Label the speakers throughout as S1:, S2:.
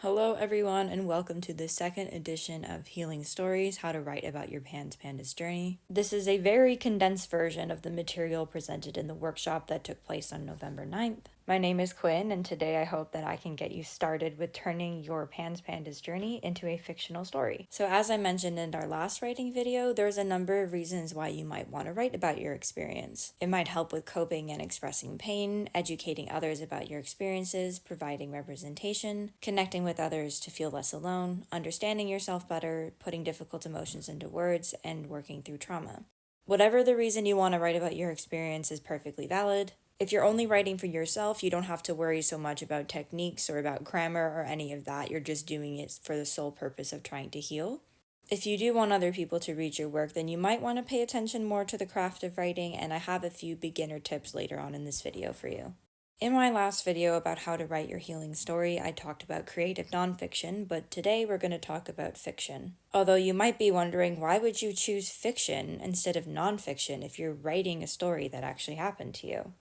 S1: Hello everyone and welcome to the second edition of Healing Stories, How to Write About Your PANS PANDAS Journey. This is a very condensed version of the material presented in the workshop that took place on November 9th. My name is Quinn, and today I hope that I can get you started with turning your PANS PANDAS journey into a fictional story. So as I mentioned in our last writing video, there's a number of reasons why you might want to write about your experience. It might help with coping and expressing pain, educating others about your experiences, providing representation, connecting with others to feel less alone, understanding yourself better, putting difficult emotions into words, and working through trauma. Whatever the reason you want to write about your experience is perfectly valid. If you're only writing for yourself, you don't have to worry so much about techniques or about grammar or any of that. You're just doing it for the sole purpose of trying to heal. If you do want other people to read your work, then you might want to pay attention more to the craft of writing, and I have a few beginner tips later on in this video for you. In my last video about how to write your healing story, I talked about creative nonfiction, but today we're going to talk about fiction. Although you might be wondering, why would you choose fiction instead of nonfiction if you're writing a story that actually happened to you?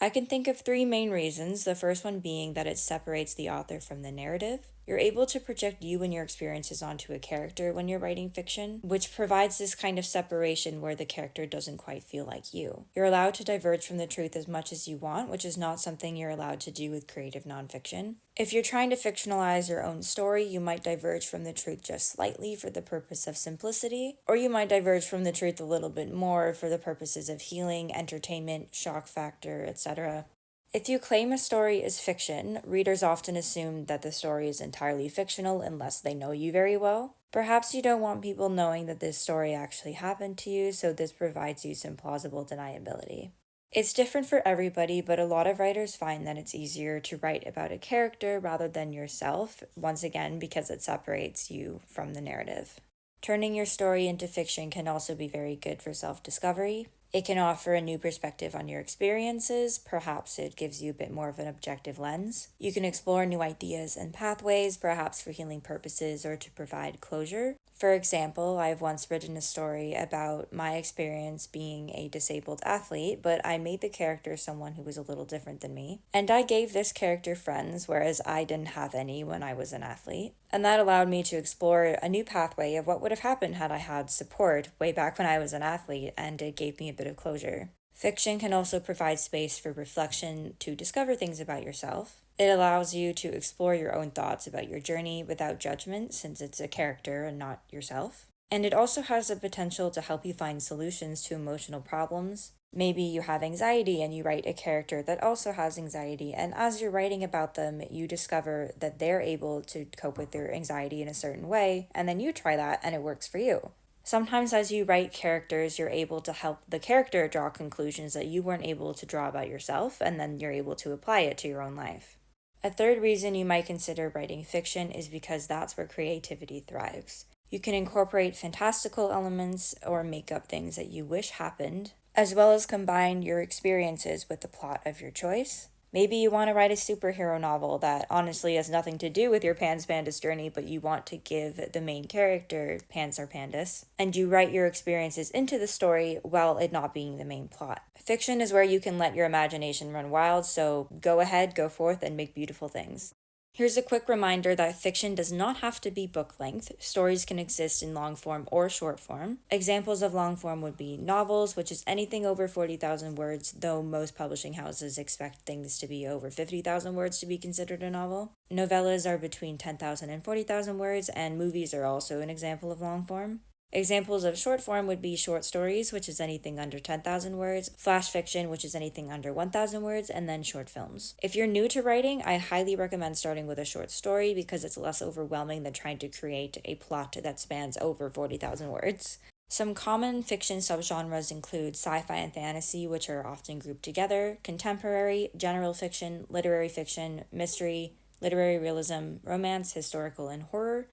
S1: I can think of three main reasons, the first one being that it separates the author from the narrative. You're able to project you and your experiences onto a character when you're writing fiction, which provides this kind of separation where the character doesn't quite feel like you. You're allowed to diverge from the truth as much as you want, which is not something you're allowed to do with creative nonfiction. If you're trying to fictionalize your own story, you might diverge from the truth just slightly for the purpose of simplicity, or you might diverge from the truth a little bit more for the purposes of healing, entertainment, shock factor, etc. If you claim a story is fiction, readers often assume that the story is entirely fictional unless they know you very well. Perhaps you don't want people knowing that this story actually happened to you, so this provides you some plausible deniability. It's different for everybody, but a lot of writers find that it's easier to write about a character rather than yourself, once again because it separates you from the narrative. Turning your story into fiction can also be very good for self-discovery. It can offer a new perspective on your experiences. Perhaps it gives you a bit more of an objective lens. You can explore new ideas and pathways, perhaps for healing purposes or to provide closure. For example, I've once written a story about my experience being a disabled athlete, but I made the character someone who was a little different than me. And I gave this character friends, whereas I didn't have any when I was an athlete. And that allowed me to explore a new pathway of what would have happened had I had support way back when I was an athlete, and it gave me a bit of closure. Fiction can also provide space for reflection to discover things about yourself. It allows you to explore your own thoughts about your journey without judgment, since it's a character and not yourself. And it also has the potential to help you find solutions to emotional problems. Maybe you have anxiety and you write a character that also has anxiety, and as you're writing about them, you discover that they're able to cope with their anxiety in a certain way, and then you try that and it works for you. Sometimes as you write characters, you're able to help the character draw conclusions that you weren't able to draw about yourself, and then you're able to apply it to your own life. A third reason you might consider writing fiction is because that's where creativity thrives. You can incorporate fantastical elements or make up things that you wish happened, as well as combine your experiences with the plot of your choice. Maybe you want to write a superhero novel that honestly has nothing to do with your PANS PANDAS journey, but you want to give the main character PANS or PANDAS, and you write your experiences into the story while it not being the main plot. Fiction is where you can let your imagination run wild, so go ahead, go forth, and make beautiful things. Here's a quick reminder that fiction does not have to be book length. Stories can exist in long form or short form. Examples of long form would be novels, which is anything over 40,000 words, though most publishing houses expect things to be over 50,000 words to be considered a novel. Novellas are between 10,000 and 40,000 words, and movies are also an example of long form. Examples of short form would be short stories, which is anything under 10,000 words, flash fiction, which is anything under 1,000 words, and then short films. If you're new to writing, I highly recommend starting with a short story because it's less overwhelming than trying to create a plot that spans over 40,000 words. Some common fiction subgenres include sci-fi and fantasy, which are often grouped together, contemporary, general fiction, literary fiction, mystery, literary realism, romance, historical, and horror.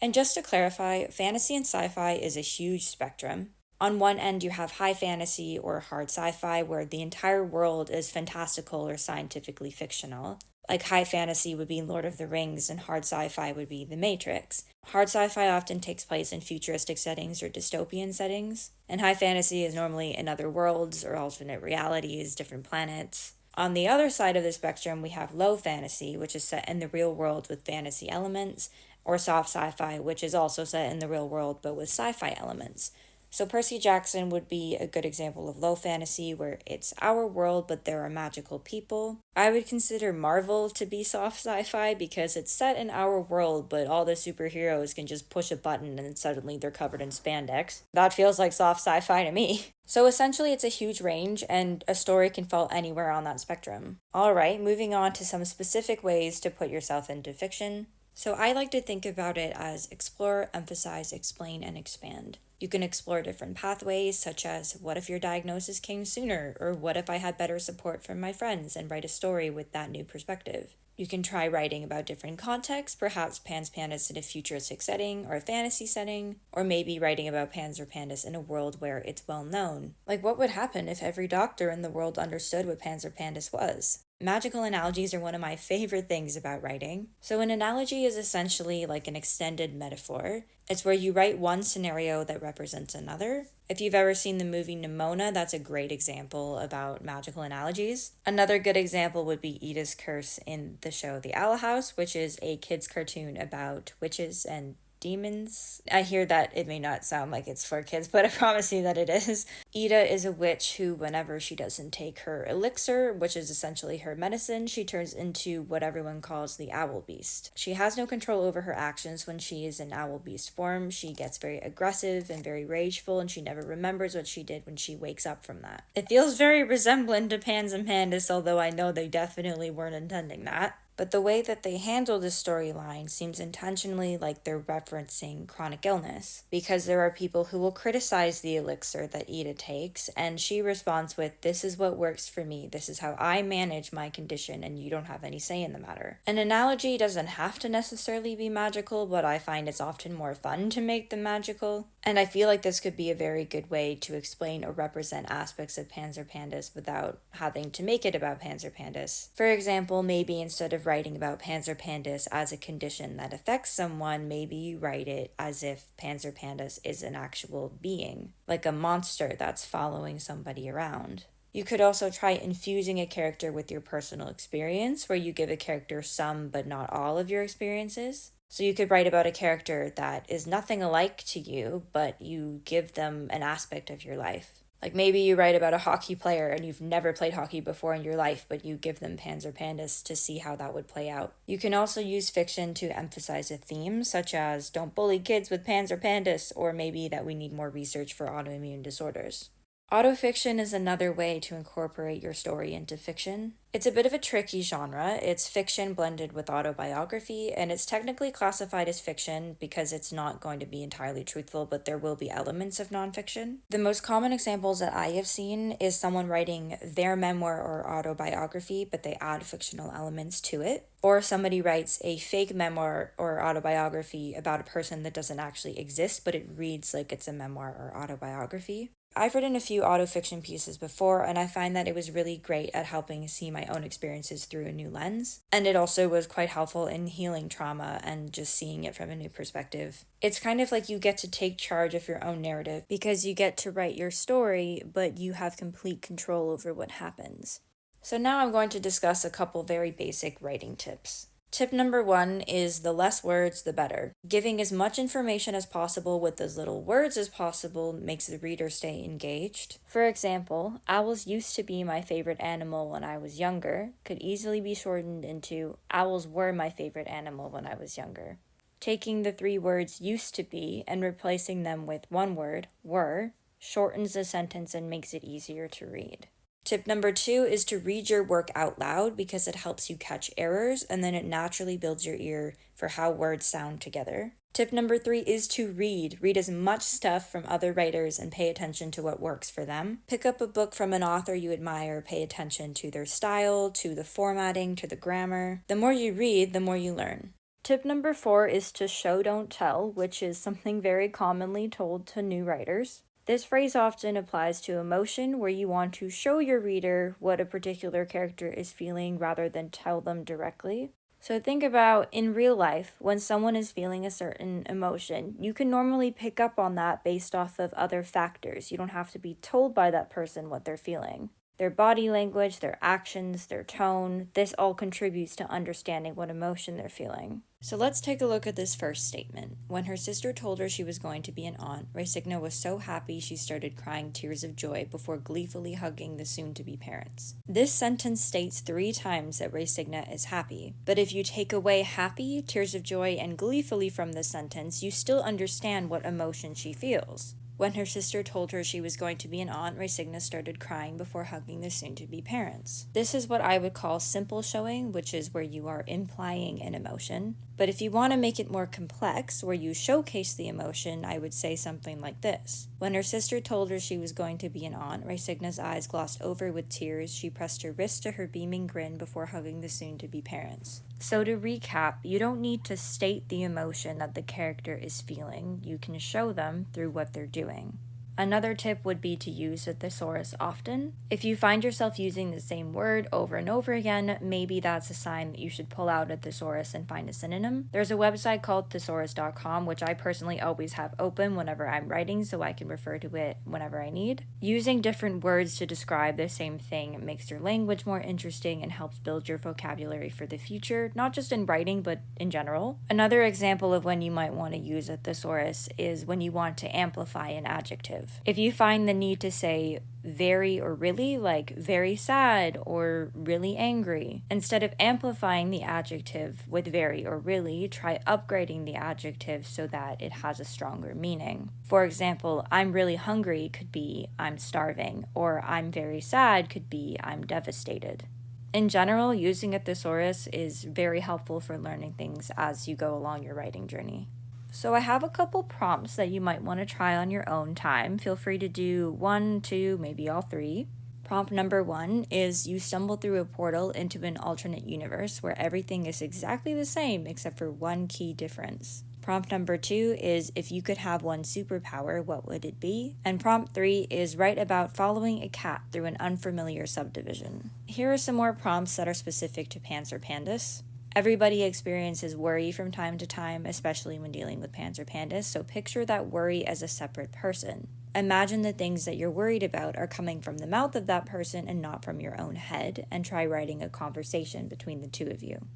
S1: And just to clarify, fantasy and sci-fi is a huge spectrum. On one end, you have high fantasy or hard sci-fi, where the entire world is fantastical or scientifically fictional. Like high fantasy would be Lord of the Rings, and hard sci-fi would be The Matrix. Hard sci-fi often takes place in futuristic settings or dystopian settings, and high fantasy is normally in other worlds or alternate realities, different planets. On the other side of the spectrum, we have low fantasy, which is set in the real world with fantasy elements, or soft sci-fi, which is also set in the real world but with sci-fi elements. So Percy Jackson would be a good example of low fantasy where it's our world but there are magical people. I would consider Marvel to be soft sci-fi because it's set in our world but all the superheroes can just push a button and suddenly they're covered in spandex. That feels like soft sci-fi to me. So essentially it's a huge range and a story can fall anywhere on that spectrum. Alright, moving on to some specific ways to put yourself into fiction. So I like to think about it as explore, emphasize, explain, and expand. You can explore different pathways, such as what if your diagnosis came sooner, or what if I had better support from my friends, and write a story with that new perspective. You can try writing about different contexts, perhaps Pans Pandas in a futuristic setting or a fantasy setting, or maybe writing about Pans or Pandas in a world where it's well known. Like what would happen if every doctor in the world understood what Pans or Pandas was? Magical analogies are one of my favorite things about writing. So an analogy is essentially like an extended metaphor. It's where you write one scenario that represents another. If you've ever seen the movie Nimona, that's a great example about magical analogies. Another good example would be Edith's Curse in the show The Owl House, which is a kid's cartoon about witches and demons. I hear that it may not sound like it's for kids, but I promise you that it is. Ida is a witch who, whenever she doesn't take her elixir, which is essentially her medicine, she turns into what everyone calls the owl beast. She has no control over her actions when she is in owl beast form. She gets very aggressive and very rageful, and she never remembers what she did when she wakes up from that. It feels very resemblant to Pans and Pandas, although I know they definitely weren't intending that. But the way that they handle this storyline seems intentionally like they're referencing chronic illness, because there are people who will criticize the elixir that Ida takes, and she responds with, "This is what works for me, this is how I manage my condition, and you don't have any say in the matter." An analogy doesn't have to necessarily be magical, but I find it's often more fun to make them magical. And I feel like this could be a very good way to explain or represent aspects of Pans or Pandas without having to make it about Pans or Pandas. For example, maybe instead of writing about Pans or Pandas as a condition that affects someone, maybe you write it as if Pans or Pandas is an actual being, like a monster that's following somebody around. You could also try infusing a character with your personal experience, where you give a character some but not all of your experiences. So you could write about a character that is nothing alike to you, but you give them an aspect of your life. Like maybe you write about a hockey player and you've never played hockey before in your life, but you give them Pans or Pandas to see how that would play out. You can also use fiction to emphasize a theme, such as don't bully kids with Pans or Pandas, or maybe that we need more research for autoimmune disorders. Autofiction is another way to incorporate your story into fiction. It's a bit of a tricky genre. It's fiction blended with autobiography, and it's technically classified as fiction because it's not going to be entirely truthful, but there will be elements of nonfiction. The most common examples that I have seen is someone writing their memoir or autobiography, but they add fictional elements to it. Or somebody writes a fake memoir or autobiography about a person that doesn't actually exist, but it reads like it's a memoir or autobiography. I've written a few autofiction pieces before, and I find that it was really great at helping see my own experiences through a new lens. And it also was quite helpful in healing trauma and just seeing it from a new perspective. It's kind of like you get to take charge of your own narrative because you get to write your story, but you have complete control over what happens. So now I'm going to discuss a couple very basic writing tips. Tip number 1 is the less words, the better. Giving as much information as possible with as little words as possible makes the reader stay engaged. For example, owls used to be my favorite animal when I was younger could easily be shortened into owls were my favorite animal when I was younger. Taking the 3 words used to be and replacing them with one word, were, shortens the sentence and makes it easier to read. Tip number 2 is to read your work out loud because it helps you catch errors and then it naturally builds your ear for how words sound together. Tip number 3 is to read. Read as much stuff from other writers and pay attention to what works for them. Pick up a book from an author you admire, pay attention to their style, to the formatting, to the grammar. The more you read, the more you learn. Tip number 4 is to show don't tell, which is something very commonly told to new writers. This phrase often applies to emotion, where you want to show your reader what a particular character is feeling rather than tell them directly. So think about in real life, when someone is feeling a certain emotion, you can normally pick up on that based off of other factors. You don't have to be told by that person what they're feeling. Their body language, their actions, their tone, this all contributes to understanding what emotion they're feeling. So let's take a look at this first statement. When her sister told her she was going to be an aunt, Resigna was so happy she started crying tears of joy before gleefully hugging the soon-to-be parents. This sentence states 3 times that Resigna is happy, but if you take away happy, tears of joy, and gleefully from the sentence, you still understand what emotion she feels. When her sister told her she was going to be an aunt, Resigna started crying before hugging the soon-to-be parents. This is what I would call simple showing, which is where you are implying an emotion. But if you want to make it more complex, where you showcase the emotion, I would say something like this. When her sister told her she was going to be an aunt, Resigna's eyes glossed over with tears. She pressed her wrist to her beaming grin before hugging the soon-to-be parents. So to recap, you don't need to state the emotion that the character is feeling. You can show them through what they're doing. Another tip would be to use a thesaurus often. If you find yourself using the same word over and over again, maybe that's a sign that you should pull out a thesaurus and find a synonym. There's a website called thesaurus.com, which I personally always have open whenever I'm writing so I can refer to it whenever I need. Using different words to describe the same thing makes your language more interesting and helps build your vocabulary for the future, not just in writing, but in general. Another example of when you might want to use a thesaurus is when you want to amplify an adjective. If you find the need to say very or really, like very sad or really angry, instead of amplifying the adjective with very or really, try upgrading the adjective so that it has a stronger meaning. For example, I'm really hungry could be I'm starving, or I'm very sad could be I'm devastated. In general, using a thesaurus is very helpful for learning things as you go along your writing journey. So I have a couple prompts that you might want to try on your own time. Feel free to do 1, 2, maybe all 3. Prompt number 1 is you stumble through a portal into an alternate universe where everything is exactly the same except for one key difference. Prompt number 2 is if you could have one superpower, what would it be? And prompt 3 is write about following a cat through an unfamiliar subdivision. Here are some more prompts that are specific to PANS or PANDAS. Everybody experiences worry from time to time, especially when dealing with PANS or PANDAS, so picture that worry as a separate person. Imagine the things that you're worried about are coming from the mouth of that person and not from your own head, and try writing a conversation between the two of you.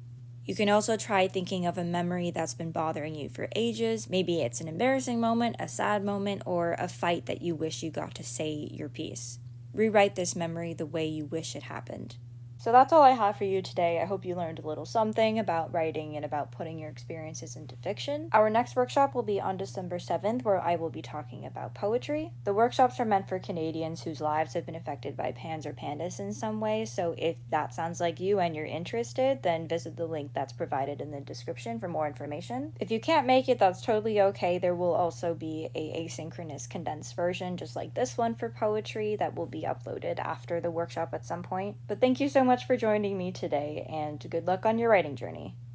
S1: You can also try thinking of a memory that's been bothering you for ages. Maybe it's an embarrassing moment, a sad moment, or a fight that you wish you got to say your piece. Rewrite this memory the way you wish it happened. So that's all I have for you today. I hope you learned a little something about writing and about putting your experiences into fiction. Our next workshop will be on December 7th, where I will be talking about poetry. The workshops are meant for Canadians whose lives have been affected by PANS or PANDAS in some way, so if that sounds like you and you're interested, then visit the link that's provided in the description for more information. If you can't make it, that's totally okay. There will also be a asynchronous condensed version, just like this one for poetry, that will be uploaded after the workshop at some point. But thank you so much for joining me today, and good luck on your writing journey.